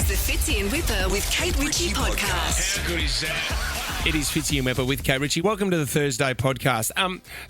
the Fitzy and Wippa with Kate Ritchie podcast. How good is that? It is Fitzy and Wippa with Kate Ritchie. Welcome to the Thursday podcast.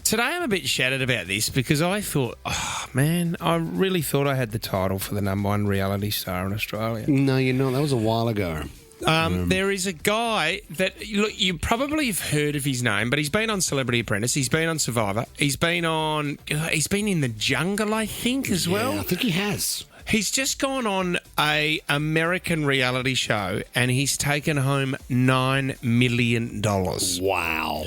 Today I'm a bit shattered about this because I thought, I really thought I had the title for the number one reality star in Australia. No, you're not. That was a while ago. There is a guy that, look, you probably have heard of his name, but he's been on Celebrity Apprentice, he's been on Survivor, he's been in The Jungle, I think, as well. Yeah, I think he has. He's just gone on a American reality show and he's taken home $9 million. Wow.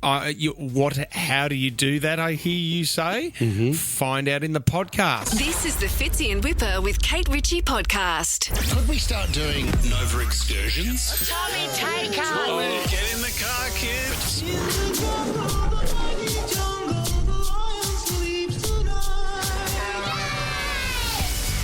How do you do that, I hear you say? Mm-hmm. Find out in the podcast. This is the Fitzy and Wippa with Kate Ritchie podcast. Could we start doing Nova excursions? Tommy Taker! Oh, get in the car, kids.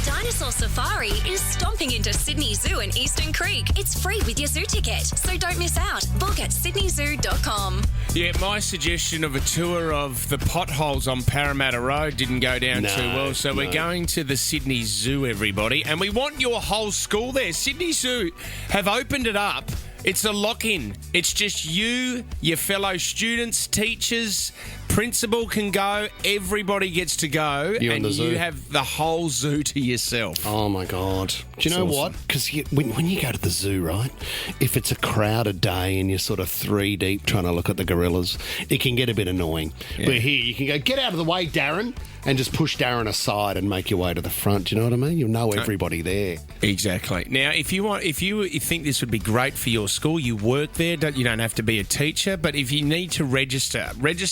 Dinosaur Safari is stomping into Sydney Zoo and Eastern Creek. It's free with your zoo ticket, so don't miss out. Book at sydneyzoo.com. Yeah, my suggestion of a tour of the potholes on Parramatta Road didn't go down too well, so we're going to the Sydney Zoo, everybody, and we want your whole school there. Sydney Zoo have opened it up. It's a lock-in. It's just you, your fellow students, teachers, principal can go, everybody gets to go, and you have the whole zoo to yourself. Oh, my God. Do you know what? Because when you go to the zoo, right, if it's a crowded day and you're sort of three deep trying to look at the gorillas, it can get a bit annoying. Yeah. But here, you can go, get out of the way, Darren, and just push Darren aside and make your way to the front. Do you know what I mean? You'll know everybody there. Exactly. Now, if you think this would be great for your school, you work there, you don't have to be a teacher, but if you need to register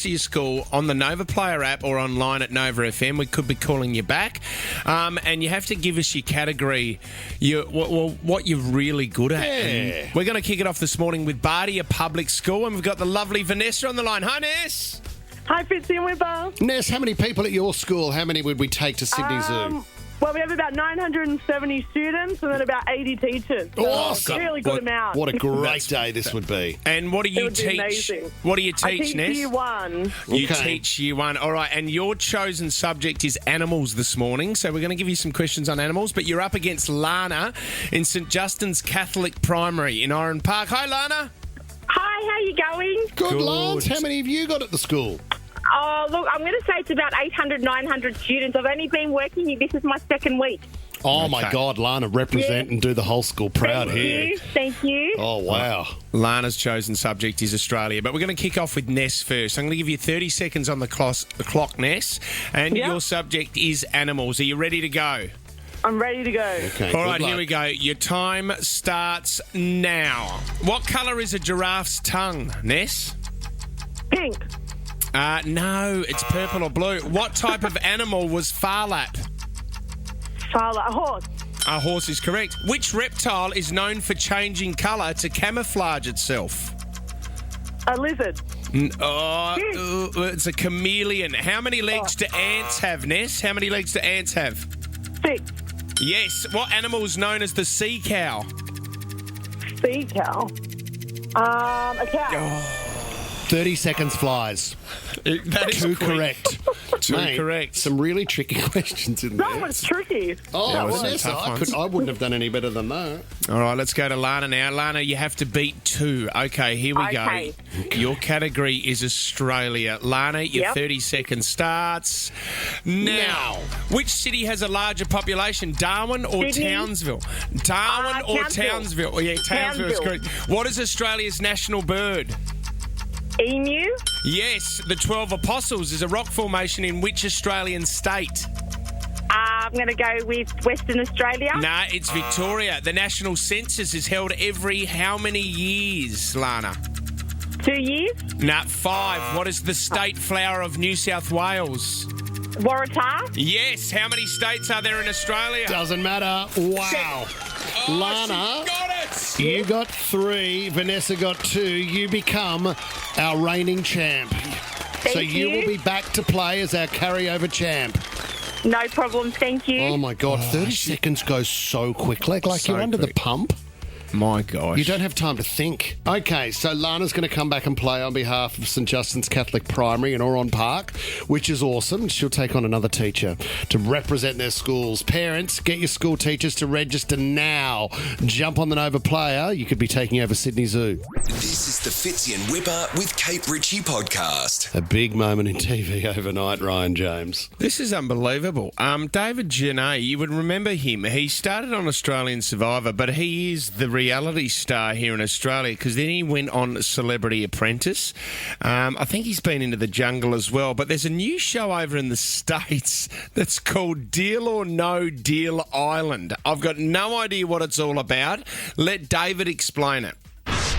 your school on the Nova Player app or online at Nova FM. We could be calling you back. And you have to give us your category, what you're really good at. Yeah. And we're going to kick it off this morning with Bardia Public School, and we've got the lovely Vanessa on the line. Hi, Ness. Hi, Fitzy and Wippa. Ness, how many people at your school, how many would we take to Sydney Zoo? Well, we have about 970 students and then about 80 teachers. So Awesome. Really good amount. What a great day this would be. And what do you teach? Amazing. What do you teach, I teach Ness? Year 1. You teach Year 1. All right, and your chosen subject is animals this morning, so we're going to give you some questions on animals, but you're up against Lana in St Justin's Catholic Primary in Oran Park. Hi, Lana. Hi, how you going? Good, Lance. How many have you got at the school? Oh, look, I'm going to say it's about 800, 900 students. I've only been working here. This is my second week. Oh, my God, Lana, represent and do the whole school proud here. Thank you. Oh, wow. Lana's chosen subject is Australia, but we're going to kick off with Ness first. I'm going to give you 30 seconds on the clock, Ness, and your subject is animals. Are you ready to go? I'm ready to go. Okay, all right, here we go. Your time starts now. What colour is a giraffe's tongue, Ness? Pink. No, it's purple or blue. What type of animal was Farlap? A horse. A horse is correct. Which reptile is known for changing colour to camouflage itself? A lizard. It's a chameleon. How many legs do ants have, Ness? How many legs do ants have? 6. Yes. What animal is known as the sea cow? Sea cow. A cow. 30 seconds flies. That is Too quick. correct. Too Mate, correct. Some really tricky questions in there. That was tricky. Oh, That was Vanessa, some tough ones. I wouldn't have done any better than that. All right, let's go to Lana now. Lana, you have to beat 2. Okay, here we go. Your category is Australia. Lana, your 30 seconds starts now. Which city has a larger population, Darwin or Sydney. Townsville? Darwin or Townsville? Oh, yeah, Townsville is correct. What is Australia's national bird? Emu. Yes, the 12 Apostles is a rock formation in which Australian state? I'm going to go with Western Australia. Nah, it's Victoria. The national census is held every how many years, Lana? 2 years. Nah, 5. What is the state flower of New South Wales? Waratah. Yes. How many states are there in Australia? Doesn't matter. Wow. Lana, she got it. you got 3. Vanessa got 2. You become our reigning champ. So you will be back to play as our carryover champ. No problem, thank you. Oh, my God. 30 seconds goes so quickly. Like So you're under quick. the pump. My gosh. You don't have time to think. Okay, so Lana's going to come back and play on behalf of St Justin's Catholic Primary in Oron Park, which is awesome. She'll take on another teacher to represent their schools. Parents, get your school teachers to register now. Jump on the Nova Player. You could be taking over Sydney Zoo. This is the Fitzy and Wippa with Kate Ritchie podcast. A big moment in TV overnight, Ryan James. This is unbelievable. David Genat, you would remember him. He started on Australian Survivor, but he is the reality star here in Australia because then he went on Celebrity Apprentice. I think he's been into the jungle as well, but there's a new show over in the States that's called Deal or No Deal Island. I've got no idea what it's all about. Let David explain it.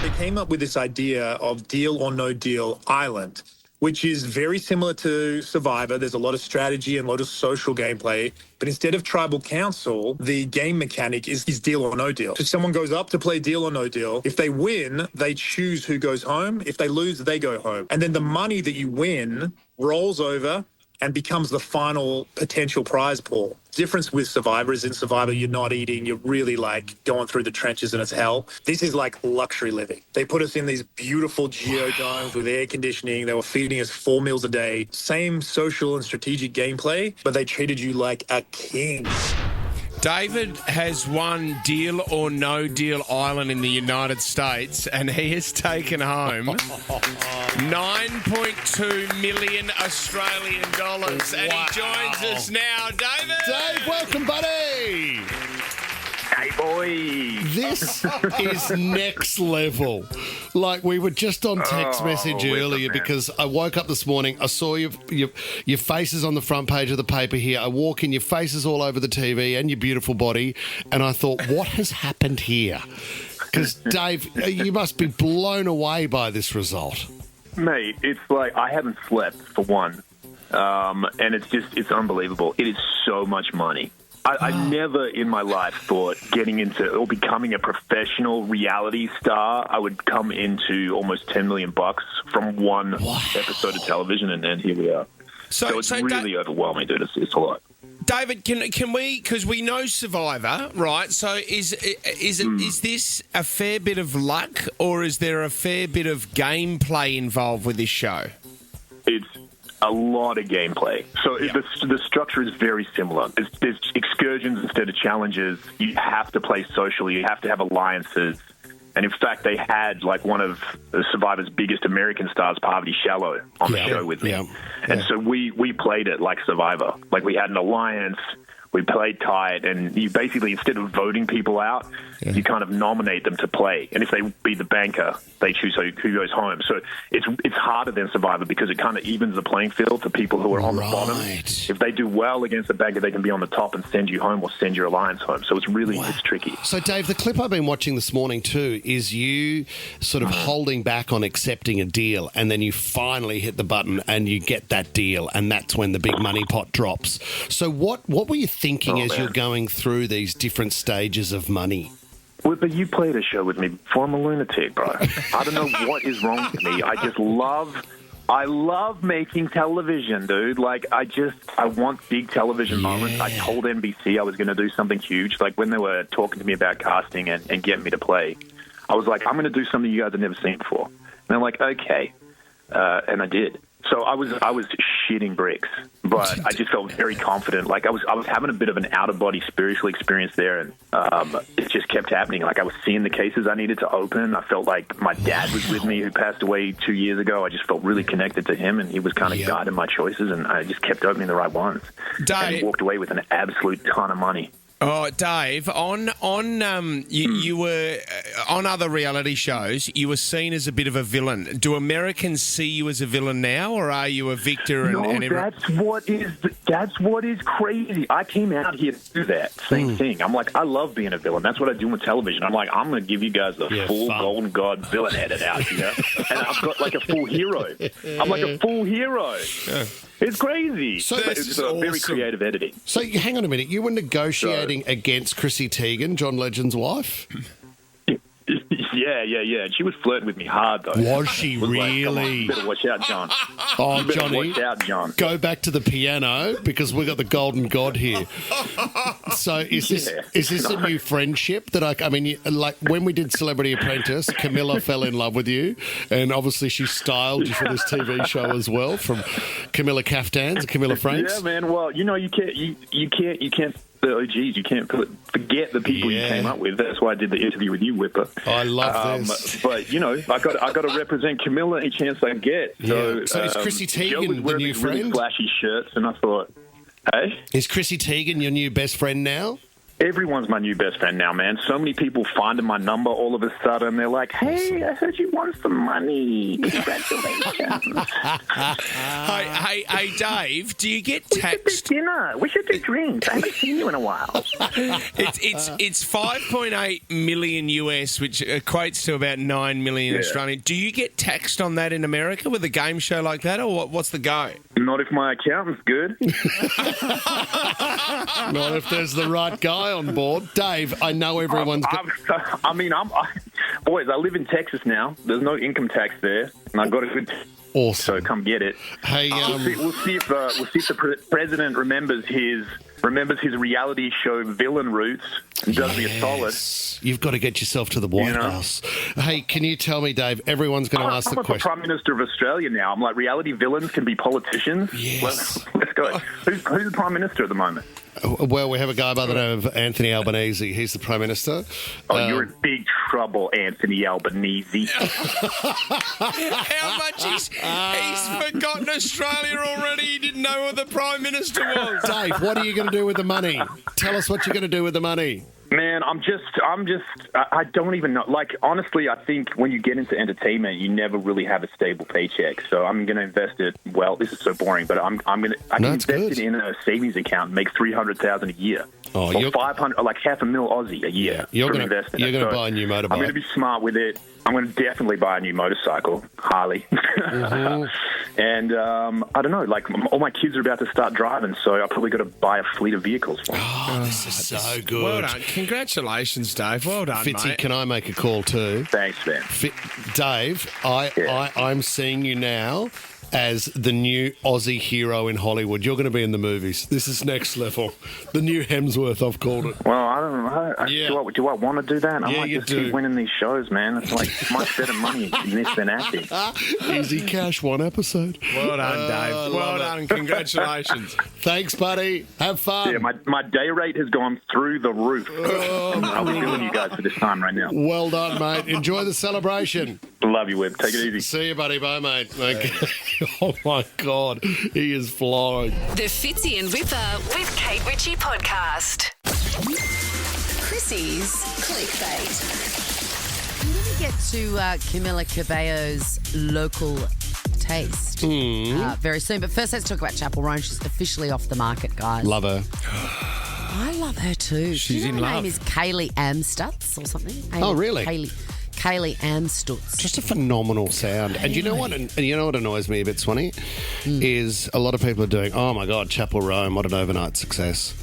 They came up with this idea of Deal or No Deal Island, which is very similar to Survivor. There's a lot of strategy and a lot of social gameplay. But instead of tribal council, the game mechanic is deal or no deal. So someone goes up to play deal or no deal. If they win, they choose who goes home. If they lose, they go home. And then the money that you win rolls over and becomes the final potential prize pool. Difference with Survivor is in Survivor, you're not eating, you're really like going through the trenches and it's hell. This is like luxury living. They put us in these beautiful geodomes with air conditioning. They were feeding us 4 meals a day. Same social and strategic gameplay, but they treated you like a king. David has won Deal or No Deal Island in the United States and he has taken home 9.2 million Australian dollars. And he joins us now. David! Dave, welcome, buddy! Hey, boy! This is next level. Like, we were just on text message earlier because I woke up this morning, I saw your faces on the front page of the paper here. I walk in, your faces all over the TV and your beautiful body, and I thought, what has happened here? Because, Dave, you must be blown away by this result. Mate, it's like I haven't slept for one. And it's unbelievable. It is so much money. I never in my life thought getting into or becoming a professional reality star, I would come into almost $10 million from one episode of television, and then here we are. So it's really overwhelming, dude. It's a lot. David, can we, because we know Survivor, right? So is this a fair bit of luck, or is there a fair bit of gameplay involved with this show? It's a lot of gameplay. So the structure is very similar. There's excursions instead of challenges. You have to play socially. You have to have alliances. And in fact, they had like one of Survivor's biggest American stars, Parvati Shallow, on the show with me. And so we played it like Survivor. Like we had an alliance. We played tight, and you basically, instead of voting people out, you kind of nominate them to play. And if they be the banker, they choose who goes home. So it's harder than Survivor because it kind of evens the playing field to people who are on the bottom. If they do well against the banker, they can be on the top and send you home or send your alliance home. So it's really it's tricky. So, Dave, the clip I've been watching this morning too is you sort of holding back on accepting a deal, and then you finally hit the button and you get that deal, and that's when the big money pot drops. So what were you thinking as you're going through these different stages of money? Well, but you played a show with me before. I'm a lunatic, bro. I don't know what is wrong with me. I love making television, dude. Like, I want big television moments. I told NBC I was going to do something huge. Like, when they were talking to me about casting and getting me to play, I was like, I'm going to do something you guys have never seen before. And they're like, okay. And I did. So I was shitting bricks, but I just felt very confident. Like I was having a bit of an out-of-body spiritual experience there, and it just kept happening. Like I was seeing the cases I needed to open. I felt like my dad was with me, who passed away 2 years ago. I just felt really connected to him, and he was kind of guiding my choices, and I just kept opening the right ones. And walked away with an absolute ton of money. Oh, Dave, you were on other reality shows. You were seen as a bit of a villain. Do Americans see you as a villain now, or are you a victor? That's what is crazy. I came out here to do that same thing. I'm like, I love being a villain. That's what I do with television. I'm like, I'm going to give you guys the full Golden God villain edit out, you know? And I've got like a full hero. I'm like a full hero. Yeah. It's crazy. So it's very creative editing. So hang on a minute. You were negotiating against Chrissie Teigen, John Legend's wife? Yeah. She was flirting with me hard, though. Was she Was like, "Come on, really? you better watch out, John. Oh, You better Johnny, watch out, John." go back to the piano because we've got the golden god here. So is this a new friendship that I mean, like when we did Celebrity Apprentice, Camilla fell in love with you, and obviously she styled you for this TV show as well, from Camilla Caftans and Camilla Franks. Yeah, man. Well, you can't. The OGs, you can't forget the people you came up with. That's why I did the interview with you, Wippa. I love this. But I got to represent Camilla any chance I get. So is Chrissie Joe was Teigen the wearing new these really friend? flashy shirts, and I thought, hey, Is Chrissie Teigen your new best friend now? everyone's my new best friend now, man. So many people finding my number all of a sudden. They're like, hey, I heard you want some money. Congratulations. Hey, Dave, do you get text? Dinner. We should do drinks. I haven't seen you in a while. It's 5.8 million US, which equates to about 9 million Australian. Do you get text on that in America with a game show like that, or what's the go? Not if my accountant's good. Not if there's the right guy on board. Dave, I know everyone's... Boys, I live in Texas now. There's no income tax there, and I've got a good... Awesome. So come get it. Hey, we'll see if the president remembers his reality show villain roots and does me a solid. You've got to get yourself to the White House. Hey, can you tell me, Dave, everyone's going to ask the question. I'm the Prime Minister of Australia now. I'm like, reality villains can be politicians? Yes. Let's go. Who's the Prime Minister at the moment? Well, we have a guy by the name of Anthony Albanese. He's the Prime Minister. Oh, you're in big trouble, Anthony Albanese. How much he's forgotten Australia already. He didn't know who the Prime Minister was. Dave, what are you going to do with the money? Tell us what you're going to do with the money. Man, I don't even know. Like, honestly, I think when you get into entertainment, you never really have a stable paycheck. So I'm going to invest it. Well, this is so boring, but I can invest it in a savings account and make $300,000 a year. Oh, or 500, like $500,000 Aussie a year. You're going to buy a new motorbike. I'm going to be smart with it. I'm going to definitely buy a new motorcycle, Harley. Mm-hmm. And I don't know, like all my kids are about to start driving, so I've probably got to buy a fleet of vehicles for them. Oh, this is so good. Well done. Congratulations, Dave. Well done, Fitzy, mate. can I make a call too? Thanks, man. Dave, I'm seeing you now as the new Aussie hero in Hollywood. You're going to be in the movies. This is next level. The new Hemsworth, I've called it. Well, I don't know. Do I want to do that? I might just keep winning these shows, man. It's like much better money in this than acting. Easy cash, one episode. Well done, Dave. Well done. Congratulations. Thanks, buddy. Have fun. Yeah, my day rate has gone through the roof. I'll be doing you guys for this time right now. Well done, mate. Enjoy the celebration. Love you, Wib. Take it easy. See you, buddy. Bye, mate. Okay. Oh, my God. He is flying. The Fitzy and Wippa with Kate Ritchie podcast. Chrissie's Clickbait. I'm going to get to Camila Cabello's local taste very soon. But first, let's talk about Chapel Roan. She's officially off the market, guys. Love her. I love her too. She's Do you know in her love. name is Kaylee Amstutz or something? Oh, really? Kaylee Amstutz. Just a phenomenal sound. And you know what? And you know what annoys me a bit, Swanee, is a lot of people are doing, oh my God, Chapel Roan, what an overnight success.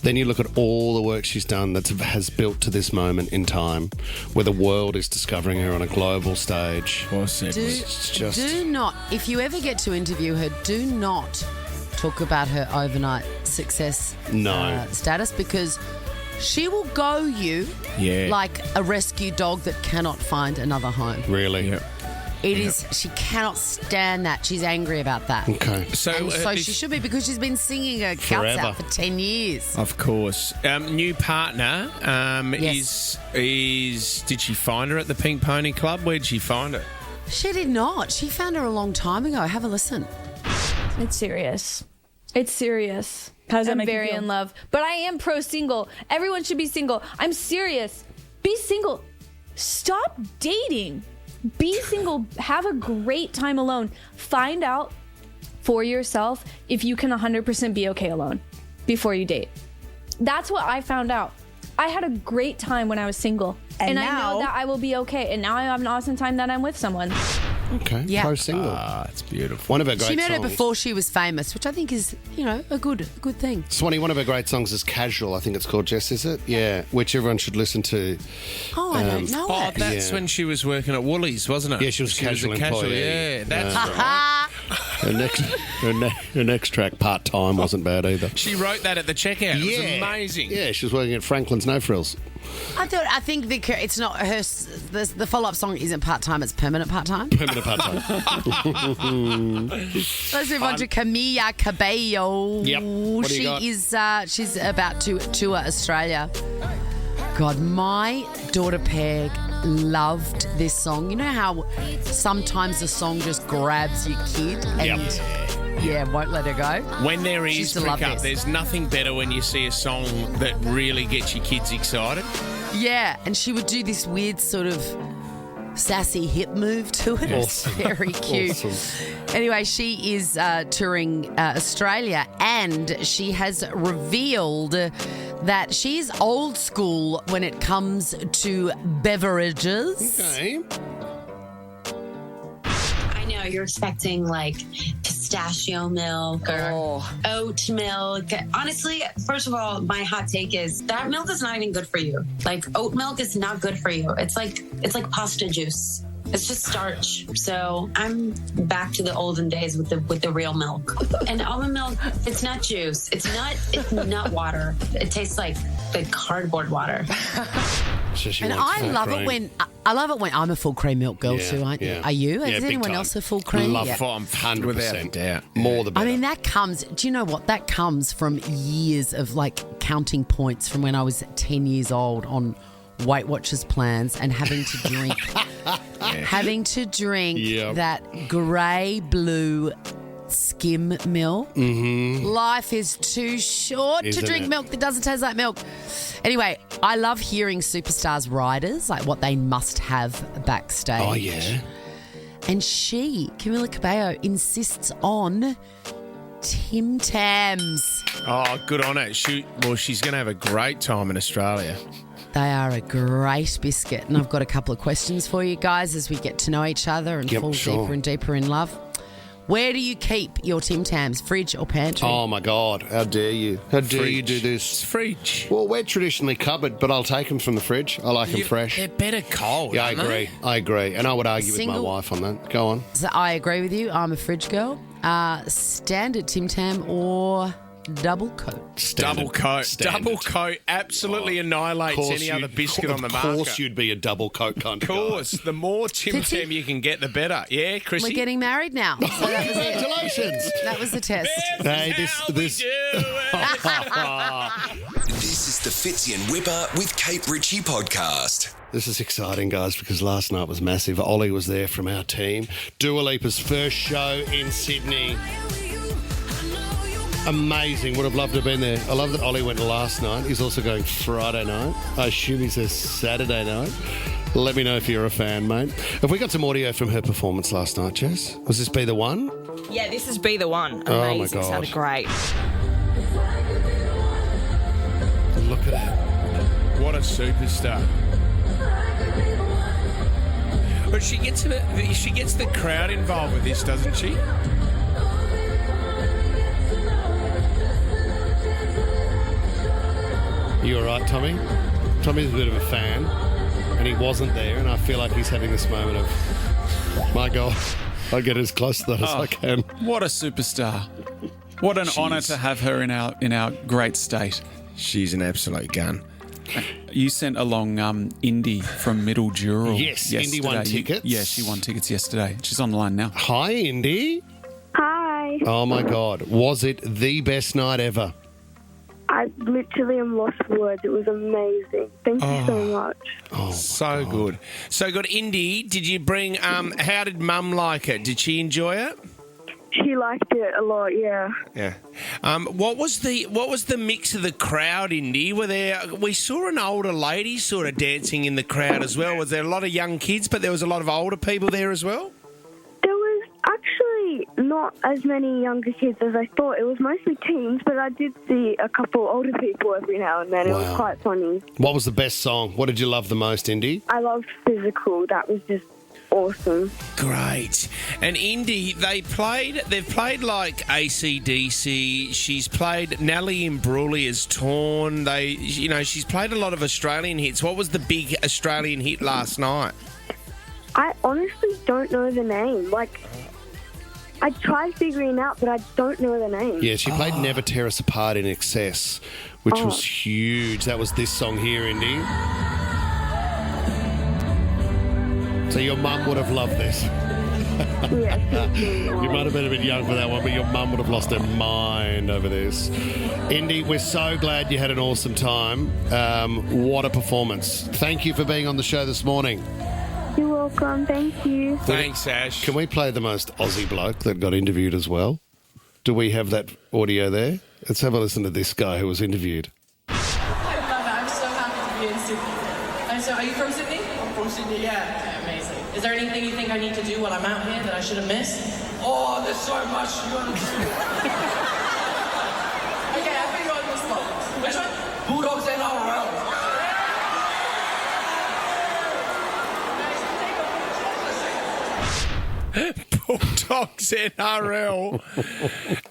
Then you look at all the work she's done that has built to this moment in time, where the world is discovering her on a global stage. Do not, if you ever get to interview her, do not talk about her overnight success status, because she will go you like a rescue dog that cannot find another home. Really? Yep. It is. She cannot stand that. She's angry about that. Okay. So she should be, because she's been singing her guts out for 10 years. Of course. New partner Yes. is. Did she find her at the Pink Pony Club? Where'd she find her? She did not. She found her a long time ago. Have a listen. It's serious. It's serious. How does that I'm make you very feel? in love. But I am pro-single. Everyone should be single. I'm serious. Be single. Stop dating. Be single. Have a great time alone. Find out for yourself if you can 100% be okay alone before you date. That's what I found out. I had a great time when I was single. And I know that I will be okay. And now I have an awesome time that I'm with someone. Okay, Yeah. pro single. It's beautiful. One of her great She met songs. her before she was famous, which I think is, a good thing. Swanee, one of her great songs is Casual, I think it's called, Jess, is it? Yeah, which everyone should listen to. Oh, I don't know Oh, it. that's when she was working at Woolies, wasn't it? Yeah, she was a casual employee. Yeah, that's right. Her next track, Part-Time, wasn't bad either. She wrote that at the checkout. It was amazing. Yeah, she was working at Franklin's No Frills. I think it's not her. The follow-up song isn't part-time; it's permanent part-time. Permanent part-time. Let's move on to Camilla Cabello. Yep. What do you got? She's about to tour Australia. God, my daughter Peg loved this song. You know how sometimes the song just grabs your kid and won't let her go? When their She ears used to prick love up, this. there's nothing better when you see a song that really gets your kids excited. Yeah, and she would do this weird sort of sassy hip move to it. It's very cute. Awesome. Anyway, she is touring Australia, and she has revealed that she's old school when it comes to beverages. Okay. I know you're expecting like pistachio milk or oat milk. Honestly, first of all, my hot take is that milk is not even good for you. Like oat milk is not good for you. It's like pasta juice. It's just starch. So I'm back to the olden days with the real milk. And almond milk, it's not juice. It's nut water. It tastes like cardboard water. And I love it when I'm a full cream milk girl too, aren't you? Are you? Is anyone else a full cream? Love it. 100% doubt. More the I better. mean, that comes, do you know what? That comes from years of like counting points from when I was 10 years old on Weight Watchers plans and having to drink that grey blue skim milk. Mm-hmm. Life is too short to drink milk that doesn't taste like milk. Anyway, I love hearing superstars' riders, like what they must have backstage. Oh, yeah. And Camilla Cabello, insists on Tim Tams. Oh, good on her. She's going to have a great time in Australia. They are a great biscuit. And I've got a couple of questions for you guys as we get to know each other and fall deeper and deeper in love. Where do you keep your Tim Tams, fridge or pantry? Oh, my God. How dare you? How dare you do this? It's fridge. Well, we're traditionally cupboard, but I'll take them from the fridge. I like them fresh. They're better cold, Yeah, aren't they? I agree. And I would argue with my wife on that. Go on. So I agree with you. I'm a fridge girl. Standard Tim Tam or double coat? Double coat absolutely annihilates any other biscuit on the market. Of course you'd be a double coat kind of guy. Of course. The more Tim Tam you can get, the better. Yeah, Chrissie? We're getting married now. So that was it. Congratulations. That was the test. Hey, this. This is the Fitzy and Wippa with Kate Ritchie podcast. This is exciting, guys, because last night was massive. Ollie was there from our team. Dua Lipa's first show in Sydney. Amazing. Would have loved to have been there. I love that Ollie went last night. He's also going Friday night. I assume he's there Saturday night. Let me know if you're a fan, mate. Have we got some audio from her performance last night, Jess? Was this Be The One? Yeah, this is Be The One. Amazing. Oh, my God. Sounded great. Look at her. What a superstar. But she gets the crowd involved with this, doesn't she? You all right, Tommy? Tommy's a bit of a fan, and he wasn't there, and I feel like he's having this moment of, my God, I get as close to that as I can. What a superstar. What an honour to have her in our great state. She's an absolute gun. You sent along Indy from Middle Dural. Yes, yesterday. Indy won tickets. She won tickets yesterday. She's on the line now. Hi, Indy. Hi. Oh, my God. Was it the best night ever? I literally am lost for words. It was amazing. Thank you so much. Oh, so good. So good. Indy, did you bring, how did Mum like it? Did she enjoy it? She liked it a lot, yeah. Yeah. What was the mix of the crowd, Indy? We saw an older lady sort of dancing in the crowd as well. Was there a lot of young kids, but there was a lot of older people there as well? There was actually not as many younger kids as I thought. It was mostly teens, but I did see a couple older people every now and then. It was quite funny. What was the best song? What did you love the most, Indy? I loved Physical. That was just awesome. Great. And Indy, they've played like AC/DC. She's played Nelly Imbruglia's Torn. She's played a lot of Australian hits. What was the big Australian hit last night? I honestly don't know the name. I tried figuring out, but I don't know the name. Yeah, she played Never Tear Us Apart in Excess, which was huge. That was this song here, Indy. So your mum would have loved this. You might have been a bit young for that one, but your mum would have lost her mind over this. Indy, we're so glad you had an awesome time. What a performance. Thank you for being on the show this morning. You're welcome. Thank you. Thanks, Ash. Can we play the most Aussie bloke that got interviewed as well? Do we have that audio there? Let's have a listen to this guy who was interviewed. I love it. I'm so happy to be in Sydney. Are you from Sydney? I'm from Sydney, yeah. Okay, amazing. Is there anything you think I need to do while I'm out here that I should have missed? Oh, there's so much you want to do. Okay, I think you're on the spot. Which one? Bulldogs NRL. Bulldogs NRL.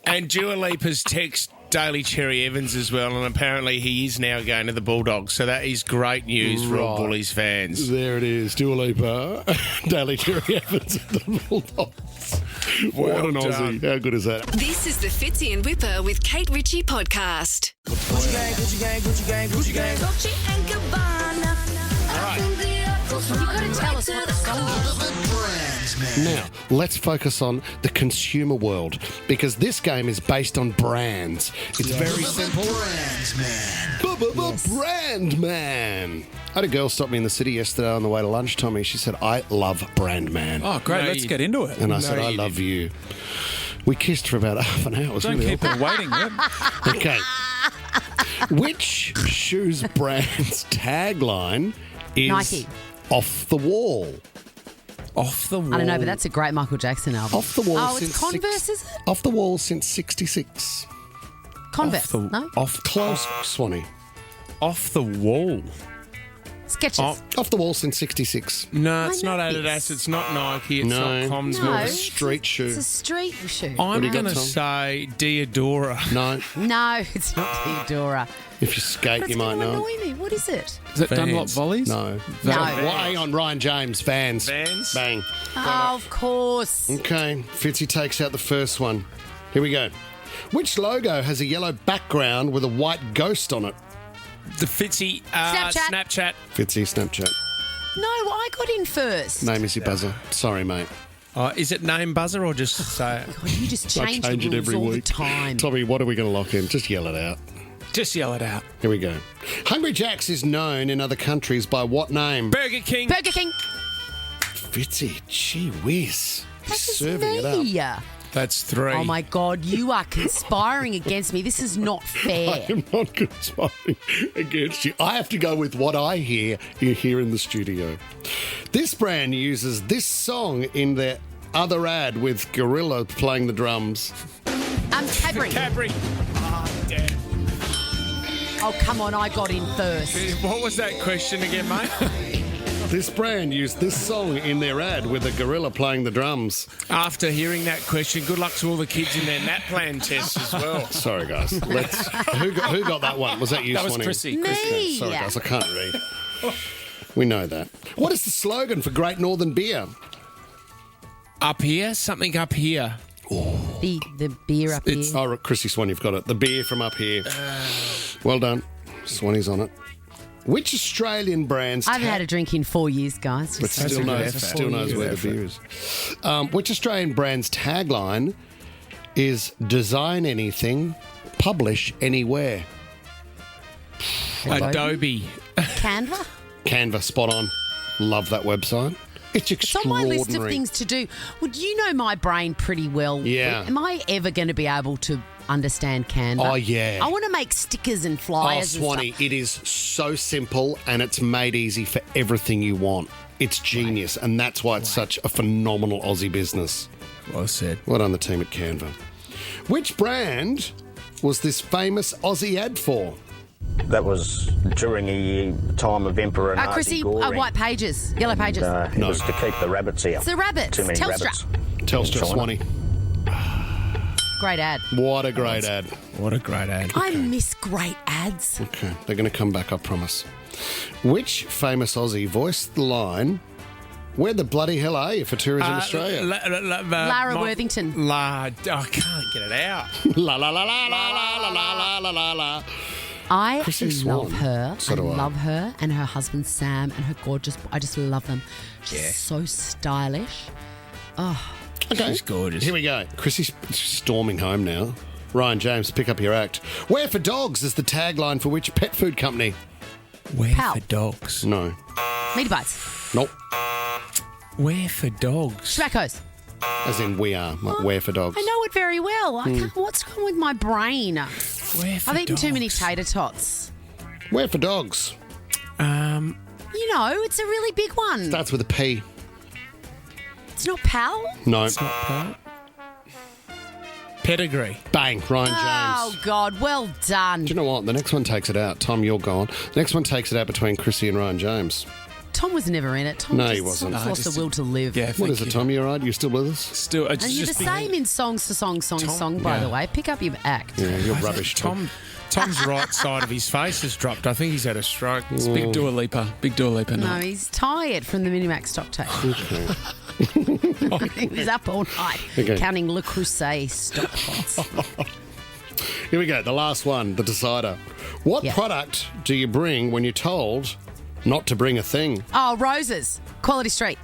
And Dua Lipa's text Daly Cherry Evans as well, and apparently he is now going to the Bulldogs, so that is great news for all Bullies fans. There it is, Dua Lipa, Daly Cherry Evans at the Bulldogs. What an Aussie. How good is that? This is the Fitzy and Wippa with Kate Ritchie podcast. Gucci gang, Gucci gang, Gucci gang, Gucci gang. Dolce and Gabbana. You've got to tell us what the song is. Now, let's focus on the consumer world, because this game is based on brands. It's very simple. Brand man. I had a girl stop me in the city yesterday on the way to lunch, Tommy. She said, I love Brand Man. Oh, great. Let's get into it. And I said, I love you. We kissed for about half an hour. It was Don't really keep her waiting. Okay. Which shoes brand's tagline is Nike. Off the wall? Off the wall. I don't know, but that's a great Michael Jackson album. Off the wall. Oh, since it's Converse, is it? Off the wall since 66. Converse, no? Close, Swanee. Off the wall. Sketches. Off the wall since 66. No, it's not know Adidas. It's not Nike. It's not Comms. No, More of a street shoe. It's a street shoe. I'm do you got, going to Tom? say Diodora. No. No, it's not Theodora. If you skate, That's you might going to know. annoy me. What is it? Is it Vans. Dunlop Volleys? No. No. Hang on, Ryan James. Vans. Vans? Bang. Oh, of course. Okay, Fitzy takes out the first one. Here we go. Which logo has a yellow background with a white ghost on it? The Fitzy Snapchat. Fitzy Snapchat. No, I got in first. Name is your buzzer. Sorry, mate. Is it name buzzer or just say it? God, you just I change change the it rules every all week. the time. Tommy, what are we going to lock in? Just yell it out. Just yell it out. Here we go. Hungry Jack's is known in other countries by what name? Burger King. Burger King. Fitzy, gee whiz. He's That's serving it up. me. That's 3. Oh, my God. You are conspiring against me. This is not fair. I am not conspiring against you. I have to go with what I hear here in the studio. This brand uses this song in their other ad with Gorilla playing the drums. Cadbury. Cadbury. Oh, damn. Oh, come on. I got in first. What was that question again, mate? This brand used this song in their ad with a gorilla playing the drums. After hearing that question, good luck to all the kids in their NAT plan tests as well. Sorry, guys. Who got that one? Was that you, That was Swanee? Chrissie. Me. Sorry, guys. I can't read. We know that. What is the slogan for Great Northern Beer? Up here? Something up here. The beer up here. Oh, Chrissie Swan, you've got it. The beer from up here. Well done. Swanee's on it. Which Australian brands... I haven't had a drink in 4 years, guys. But still knows where the beer is. Which Australian brand's tagline is design anything, publish anywhere? Adobe. Canva? Canva, spot on. Love that website. It's It's on my extraordinary. list of things to do. Would you know my brain pretty well? Yeah. Am I ever going to be able to understand Canva? Oh, yeah. I want to make stickers and Oh, flyers and Swanee, stuff. it is so simple and it's made easy for everything you want. It's genius, and that's why it's such a phenomenal Aussie business. Well said. Well done, the team at Canva. Which brand was this famous Aussie ad for? That was during the time of Emperor Nazi Chrissie, Goring. white pages, yellow pages. It was to keep the rabbits out. It's the rabbits. Too many Telstra. rabbits. Telstra, in China. Swanee. Great ad. What a great ad. What a great ad. I miss great ads. Okay, they're going to come back, I promise. Which famous Aussie voiced the line, "Where the bloody hell are you for Tourism Australia"? Lara Worthington. I can't get it out. La la la la la la la la la la. I Chrissie love Swan. her. So I do I. love her and her husband Sam and her gorgeous. I just love them. She's so stylish. Oh, Okay. She's gorgeous. Here we go. Chrissy's storming home now. Ryan James, pick up your act. "Where for dogs" is the tagline for which pet food company? Where Pal. for dogs? No. meaty bites, Nope. Where for dogs? tobaccos. As in we are. Like where for dogs. I know it very well. I can't, what's wrong with my brain? Where for I've eaten too many dogs? tater tots. Where for dogs. You know, it's a really big one. Starts with a P. It's not Pal? No. It's not Pal. Pedigree. Bang. Ryan James. Oh, God. Well done. Do you know what? The next one takes it out. Tom, you're gone. The next one takes it out between Chrissy and Ryan James. Tom was never in it. Tom No, just he wasn't. Tom's No, lost just- the will to live. Yeah, What thank is it, you. Tom? You all right? You still with us? Still, it's And you're the just same in song, by the way. Pick up your act. Yeah, you're rubbish, Tom. Tom's right side of his face has dropped. I think he's had a stroke. It's Big Dua Lipa. Big Dua Lipa. No, night. he's tired from the Minimax stock take. He was up all night Okay. counting Le Creuset stock pots. Here we go. The last one, the decider. What Yeah. product do you bring when you're told not to bring a thing? Oh, Roses. Quality Street.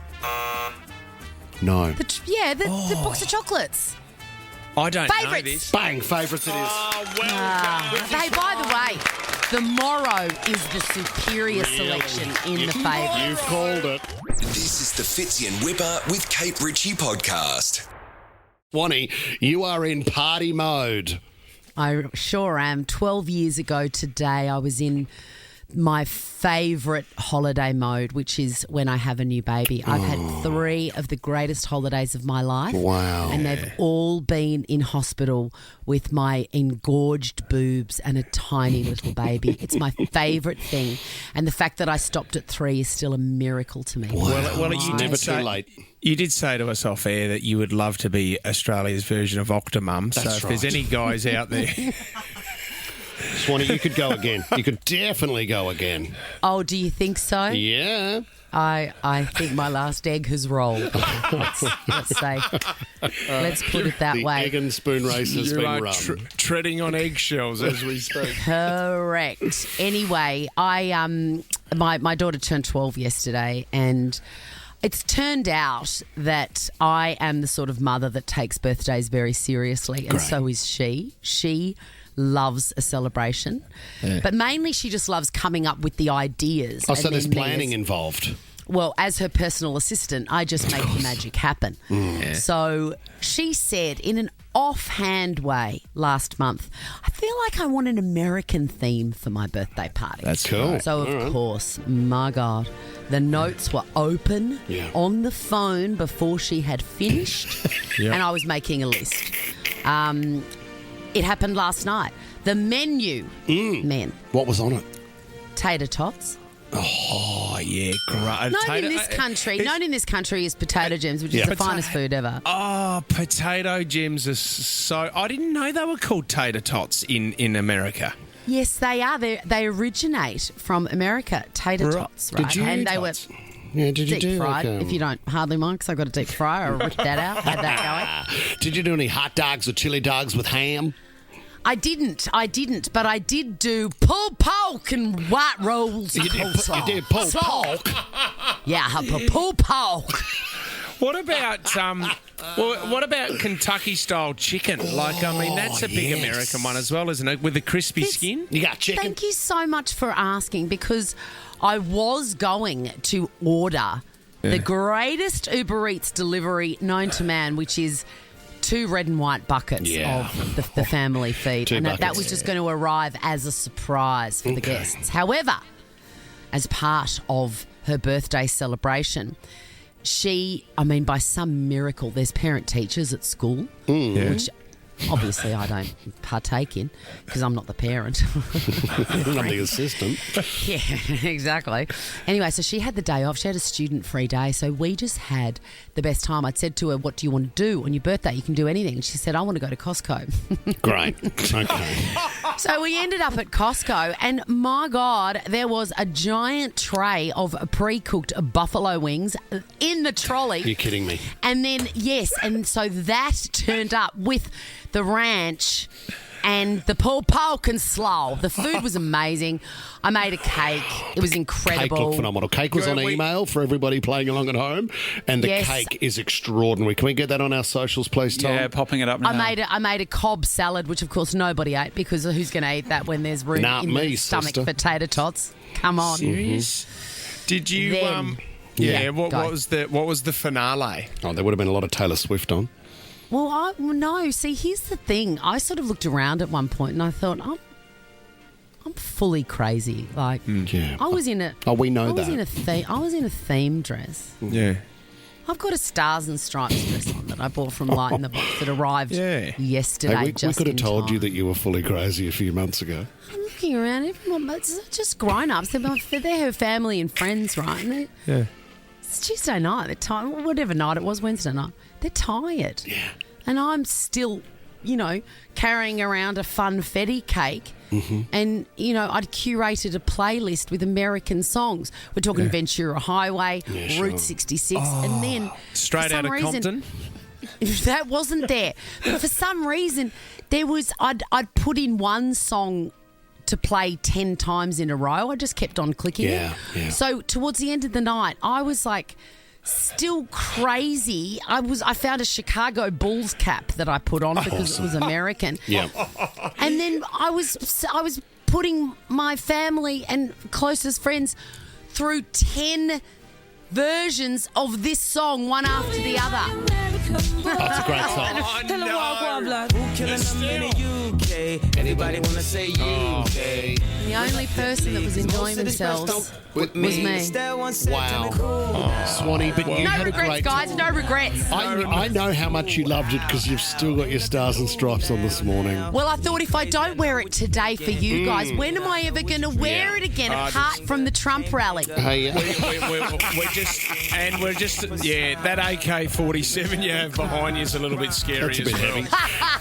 No. The box of chocolates. I don't Favourites. know this. Bang. Favourites it is. Oh, well done. Hey, by the way, the Morrow is the superior selection in the favourites. You've called it. This is the Fitzy and Wippa with Kate Ritchie podcast. Swanee, you are in party mode. I sure am. 12 years ago today, I was in my favourite holiday mode, which is when I have a new baby. I've had 3 of the greatest holidays of my life. Wow. And they've all been in hospital with my engorged boobs and a tiny little baby. It's my favourite thing. And the fact that I stopped at 3 is still a miracle to me. Well, you Never did too say late. You did say to us off air that you would love to be Australia's version of Octomum. So That's if there's right. any guys out there, Swanee, you could go again. You could definitely go again. Oh, do you think so? Yeah. I think my last egg has rolled. Let's say. Let's put it that The way. egg and spoon race has you been are run. treading on eggshells as we speak. Correct. Anyway, my daughter turned 12 yesterday, and it's turned out that I am the sort of mother that takes birthdays very seriously, and so is she. She loves a celebration, but mainly she just loves coming up with the ideas. Oh, so and there's then me planning involved. Well, as her personal assistant, I just make the magic happen. So she said in an offhand way last month, I feel like I want an American theme for my birthday party. That's cool. So, of course, my God, the notes were open on the phone before she had finished, Yep. and I was making a list. It happened last night. The menu, men, What was on it? tater tots. Oh, yeah, great. Known in this country is potato gems, which is Yeah. the finest food ever. Oh, potato gems are so... I didn't know they were called tater tots in America. Yes, they are. They originate from America. Tater tots, right? Did you? And they were Yeah, did you deep do fried. like, If you don't hardly mind, because I've got a deep fryer. I'll rip that out. Had that going. Did you do any hot dogs or chili dogs with ham? I didn't, but I did do pulled pork and white rolls. You did pulled pork? Yeah, pulled pork. What about what about Kentucky style chicken? Like, I mean, that's a big American one as well, isn't it? With the crispy skin. You got chicken. Thank you so much for asking, because I was going to order the greatest Uber Eats delivery known to man, which is 2 red and white buckets of the family feed. 2 And that buckets. was just going to arrive as a surprise for the guests. However, as part of her birthday celebration, by some miracle, there's parent teachers at school, which obviously I don't partake in because I'm not the parent. I'm the assistant. Yeah, exactly. Anyway, so she had the day off. She had a student-free day, so we just had the best time. I'd said to her, what do you want to do on your birthday? You can do anything. And she said, I want to go to Costco. Great. Okay. So we ended up at Costco, and my God, there was a giant tray of pre-cooked buffalo wings in the trolley. You're kidding me. And then, yes, and so that turned up with the ranch and the pork and slaw. The food was amazing. I made a cake. It was incredible. Cake looked phenomenal. Cake was on email for everybody playing along at home, and the cake is extraordinary. Can we get that on our socials, please, Tom? Yeah, popping it up now. I made a Cobb salad, which of course nobody ate because who's going to eat that when there's room in the stomach sister. for tater tots? Come on. Serious? Did you? What was the finale? Oh, there would have been a lot of Taylor Swift on. Well, no. See, here's the thing. I sort of looked around at one point and I thought, I'm fully crazy. Like, I was in a. Oh, we know that. I was in a theme dress. Yeah. I've got a Stars and Stripes dress on that I bought from Light in the Box that arrived yesterday. Hey, we could have told you that you were fully crazy a few months ago. I'm looking around. Everyone, it's just grown-ups. They're her family and friends, right? And it's Tuesday night. They're tired. Whatever night it was, Wednesday night. They're tired. Yeah. And I'm still, carrying around a funfetti cake. Mm-hmm. And, I'd curated a playlist with American songs. We're talking Ventura Highway, Route 66, and then... Straight out of Compton? That wasn't there. But for some reason, there was... I'd put in one song to play 10 times in a row. I just kept on clicking it. Yeah. So towards the end of the night, I was like... still crazy. I found a Chicago Bulls cap that I put on because it was American. Yeah. And then I was putting my family and closest friends through 10 versions of this song, one after the other. That's a great song. Anybody want to say UK? The only person that was enjoying themselves was me. Wow. Swanee, but you had a great guys, no regrets. I know how much you loved it because you've still got your Stars and Stripes on this morning. Well, I thought if I don't wear it today for you guys, when am I ever going to wear it again apart from the Trump rally? Hey, we're just that AK-47 you have behind you is a little bit scary. That's a bit heavy.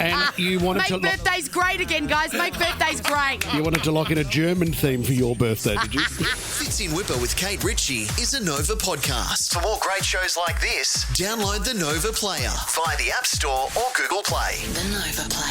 And you wanted Make birthdays great again, guys. Make birthdays great. You wanted to lock in a German theme for your birthday, did you? Fits in Wippa with Kate Ritchie is a Nova podcast. For more great shows like this, download the Nova player via the App Store or Google Play. The Nova player.